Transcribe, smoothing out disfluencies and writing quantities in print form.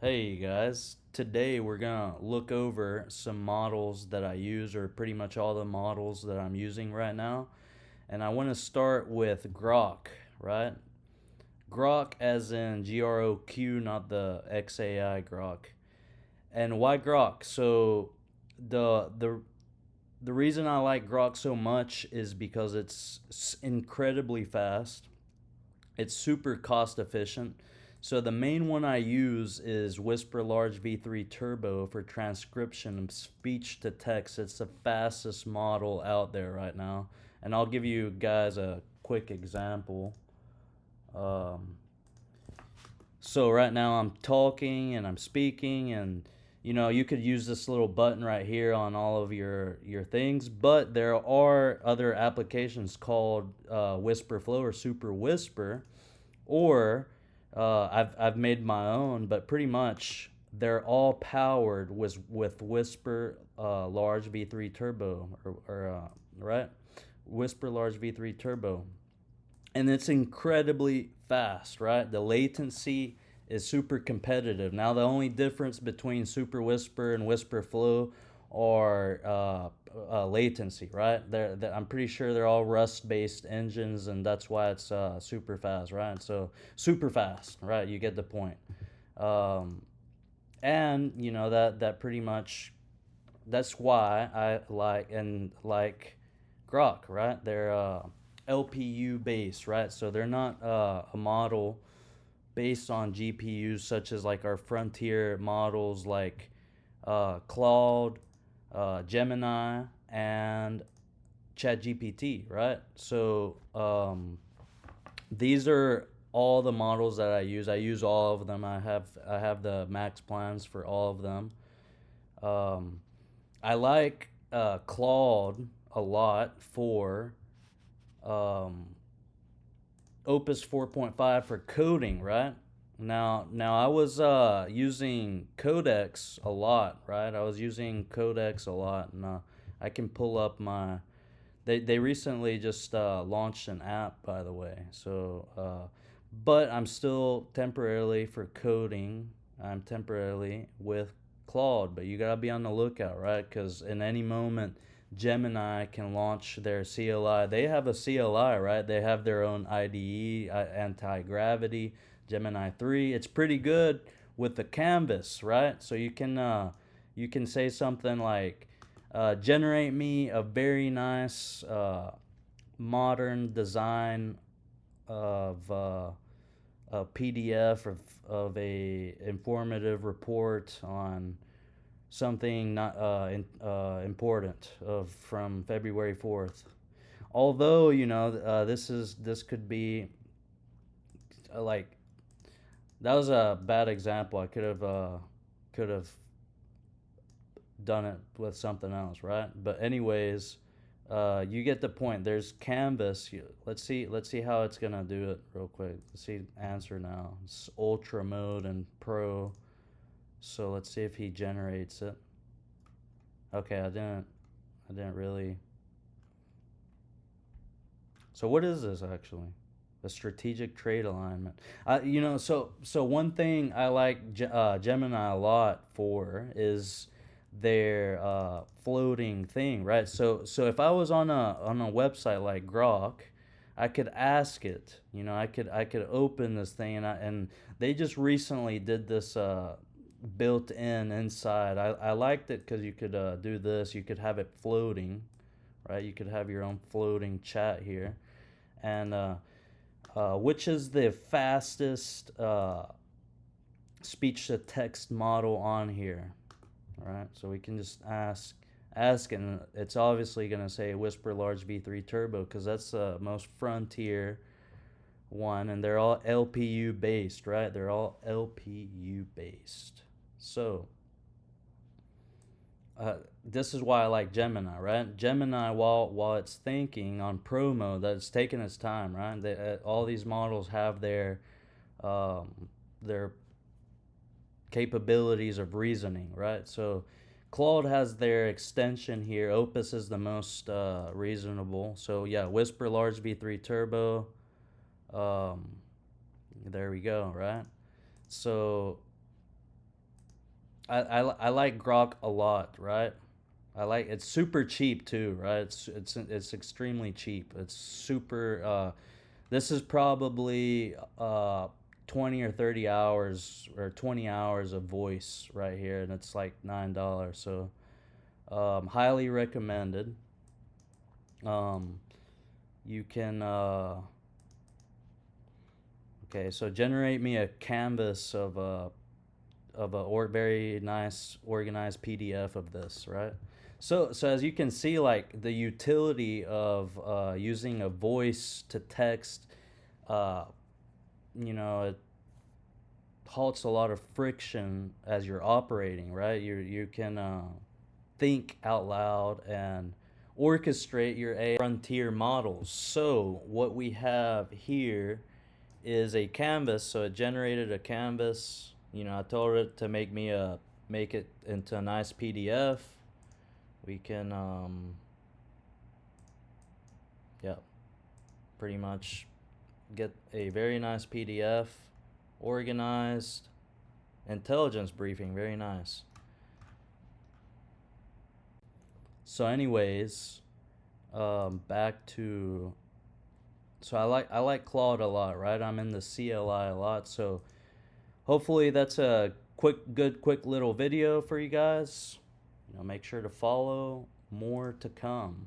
Hey guys, today we're gonna look over some models that I use, or pretty much all the models that I'm using right now. And I want to start with Groq, right? Groq as in Groq, not the XAI Groq. And why Groq? So the the the reason I like Groq so much is because it's incredibly fast. It's super cost efficient. So the main one I use is Whisper Large V3 Turbo for transcription of speech to text. It's the fastest model out there right now. And I'll give you guys a quick example. Um, so right now I'm talking and I'm speaking, and you could use this little button right here on all of your things, but there are other applications called Whisper Flow or Super Whisper, or I've made my own, but pretty much they're all powered with Whisper Large V3 Turbo, or right, Whisper Large V3 Turbo, and it's incredibly fast, right? The latency is super competitive. Now, the only difference between Super Whisper and Whisper Flow are latency, right? I'm pretty sure they're all Rust-based engines, and that's why it's super fast, right? So super fast, right? You get the point. Um, and that pretty much that's why I like Groq, right? They're LPU based, right? So they're not a model based on GPUs such as like our frontier models like Claude, Gemini, and ChatGPT, right? So these are all the models that I use. I use all of them. I have the max plans for all of them. Um, I like Claude a lot for um, Opus 4.5 for coding, right? Now I was using Codex a lot, right? I was using Codex a lot, and I can pull up my. They recently just launched an app, by the way. So, but I'm still temporarily for coding. I'm temporarily with Claude, but you gotta be on the lookout, right? Because in any moment, Gemini can launch their CLI. They have a CLI, right? They have their own IDE, anti gravity, Gemini 3. It's pretty good with the canvas, right? So you can say something like, generate me a very nice modern design of a PDF of a informative report on something not important of from February 4th. Although this could be like that was a bad example. I could have done it with something else, right? But anyways, you get the point. There's Canvas. Let's see how it's gonna do it real quick. Let's see answer now. It's Ultra mode and Pro. So let's see if he generates it. Okay, I didn't really. So what is this actually? A strategic trade alignment. So one thing I like Gemini a lot for is their floating thing, right? So if I was on a website like Grok, I could ask it. I could open this thing, and they just recently did this built in inside. I liked it because you could do this. You could have it floating, right? You could have your own floating chat here, and which is the fastest speech to text model on here. All right, so we can just ask, and it's obviously going to say Whisper Large V3 Turbo because that's the most frontier one, and they're all LPU based, right? They're all LPU based. So this is why I like Gemini, right? Gemini, while it's thinking on pro mode, that's taking its time, right? All these models have their capabilities of reasoning, right? So Claude has their extension here. Opus is the most reasonable. So yeah, Whisper Large V3 Turbo. Um, there we go, right? So I like Grok a lot, right? I like it's super cheap too, right? It's extremely cheap. It's super. This is probably 20 or 30 hours or 20 hours of voice right here, and it's like $9. So highly recommended. Um, you can okay, so generate me a canvas of a or very nice organized PDF of this, right? So as you can see, like the utility of using a voice to text, uh, it halts a lot of friction as you're operating, right? You can think out loud and orchestrate your AI frontier models. So what we have here is a canvas. So it generated a canvas. I told it to make it into a nice PDF. We can yeah, pretty much get a very nice PDF, organized, intelligence briefing, very nice. So anyways, back to so I like Claude a lot, right? I'm in the CLI a lot, so hopefully that's a quick little video for you guys. Make sure to follow, more to come.